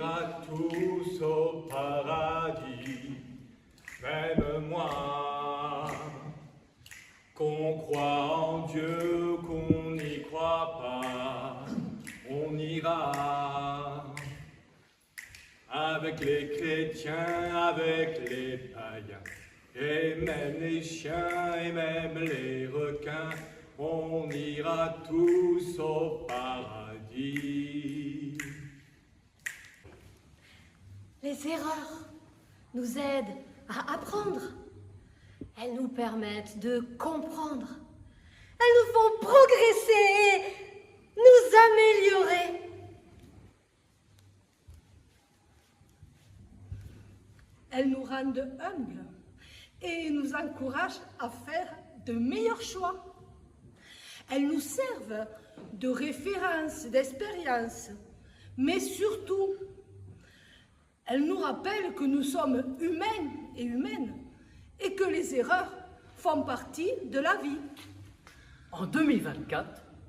ira tous au paradis, même moi. Qu'on croit en Dieu, qu'on n'y croit pas, on ira. Avec les chrétiens, avec les païens, et même les chiens, et même les requins, on ira tous au paradis. Les erreurs nous aident à apprendre. Elles nous permettent de comprendre. Elles nous font progresser et nous améliorer. Elles nous rendent humbles et nous encouragent à faire de meilleurs choix. Elles nous servent de référence, d'expérience, mais surtout, elles nous rappellent que nous sommes humains et humaines et que les erreurs font partie de la vie. En 2024,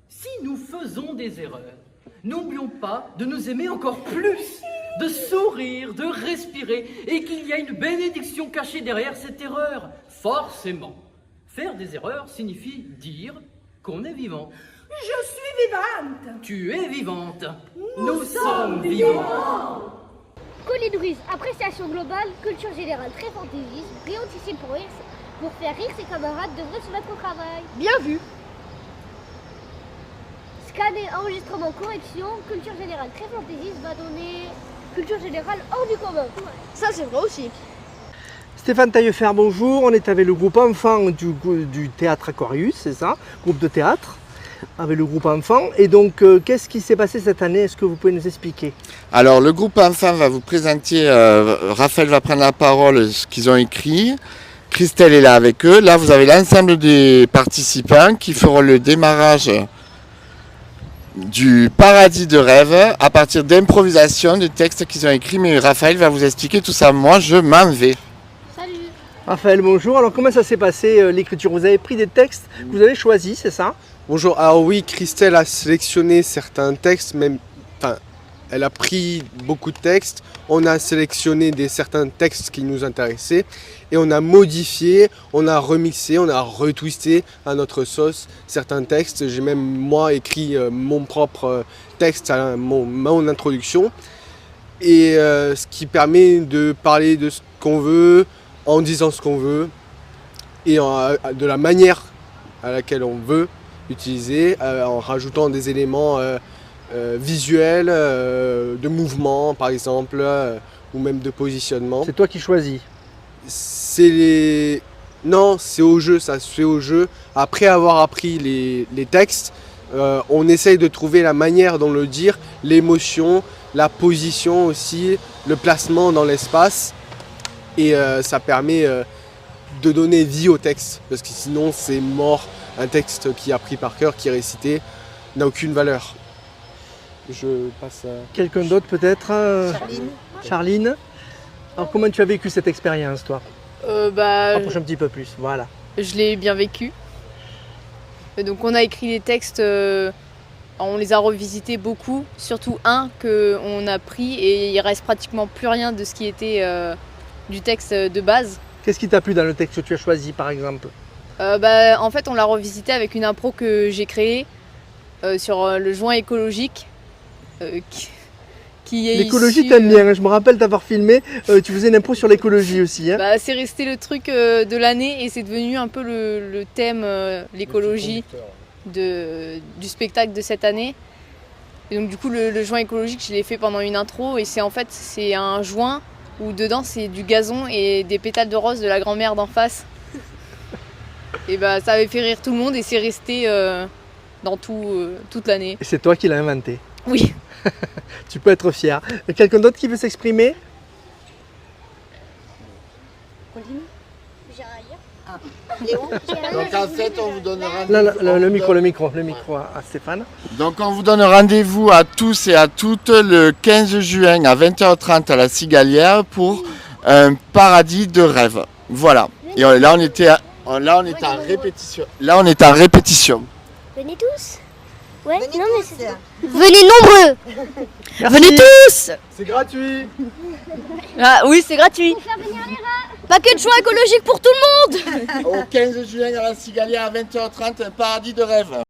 si nous faisons des erreurs, n'oublions pas de nous aimer encore plus, de sourire, de respirer, et qu'il y a une bénédiction cachée derrière cette erreur, forcément. Faire des erreurs signifie dire qu'on est vivant. Je suis vivante. Tu es vivante. Nous sommes vivants. Colibris, appréciation globale, culture générale, très fantaisiste, brillantissime pour faire rire ses camarades devraient se mettre au travail. Bien vu. Scanner, enregistrement, correction, culture générale, très fantaisiste va donner culture générale hors du commun. Ça c'est vrai aussi. Stéphane Taillefer, bonjour. On est avec le groupe enfant du théâtre Aquarius, c'est ça? Groupe de théâtre, avec le groupe enfant. Et donc, qu'est-ce qui s'est passé cette année? Est-ce que vous pouvez nous expliquer? Alors, le groupe enfant va vous présenter, Raphaël va prendre la parole, ce qu'ils ont écrit. Christelle est là avec eux. Là, vous avez l'ensemble des participants qui feront le démarrage du paradis de rêve à partir d'improvisation de textes qu'ils ont écrits. Mais Raphaël va vous expliquer tout ça. Moi, je m'en vais. Salut. Raphaël, bonjour. Alors, comment ça s'est passé l'écriture? Vous avez pris des textes que vous avez choisis, c'est ça? Bonjour. Alors oui, Christelle a sélectionné certains textes, elle a pris beaucoup de textes. On a sélectionné certains textes qui nous intéressaient et on a modifié, on a remixé, on a retwisté à notre sauce certains textes. J'ai même moi écrit mon propre texte à mon introduction et ce qui permet de parler de ce qu'on veut en disant ce qu'on veut et de la manière à laquelle on veut utiliser en rajoutant des éléments visuels, de mouvement par exemple, ou même de positionnement. C'est toi qui choisis? Non, c'est au jeu, ça se fait au jeu. Après avoir appris les textes, on essaye de trouver la manière dont le dire, l'émotion, la position aussi, le placement dans l'espace. Et ça permet de donner vie au texte, parce que sinon c'est mort. Un texte qui est appris par cœur, qui est récité, n'a aucune valeur. Je passe à... Quelqu'un d'autre peut-être? Charline. Alors comment tu as vécu cette expérience, toi? Approche un petit peu plus, voilà. Je l'ai bien vécu. Et donc on a écrit les textes, on les a revisités beaucoup, surtout un qu'on a pris et il reste pratiquement plus rien de ce qui était du texte de base. Qu'est-ce qui t'a plu dans le texte que tu as choisi par exemple? En fait on l'a revisité avec une impro que j'ai créée sur le joint écologique qui est l'écologie issu, t'aimes bien, hein. Je me rappelle t'avoir filmé, tu faisais une impro sur l'écologie aussi. Hein. C'est resté le truc de l'année et c'est devenu un peu le thème, l'écologie du spectacle de cette année. Et donc du coup le joint écologique je l'ai fait pendant une intro et c'est un joint où dedans c'est du gazon et des pétales de rose de la grand-mère d'en face. Et ça avait fait rire tout le monde et c'est resté dans toute l'année. Et c'est toi qui l'as inventé? Oui. Tu peux être fier. Quelqu'un d'autre qui veut s'exprimer? Continue. J'ai rien à dire. Donc en fait, on vous donne rendez-vous. Là, le micro à Stéphane. Donc on vous donne rendez-vous à tous et à toutes le 15 juin à 20h30 à la Cigalière pour un paradis de rêve. Voilà. Et là on était en répétition. Là on est en répétition. Venez tous. Ouais, non mais c'est... Venez nombreux. Merci. Venez tous. C'est gratuit. Ah oui, c'est gratuit. Pour faire venir les rats. Paquet de choix écologiques pour tout le monde. Au 15 juin à la Cigalière à 20h30, un paradis de rêve.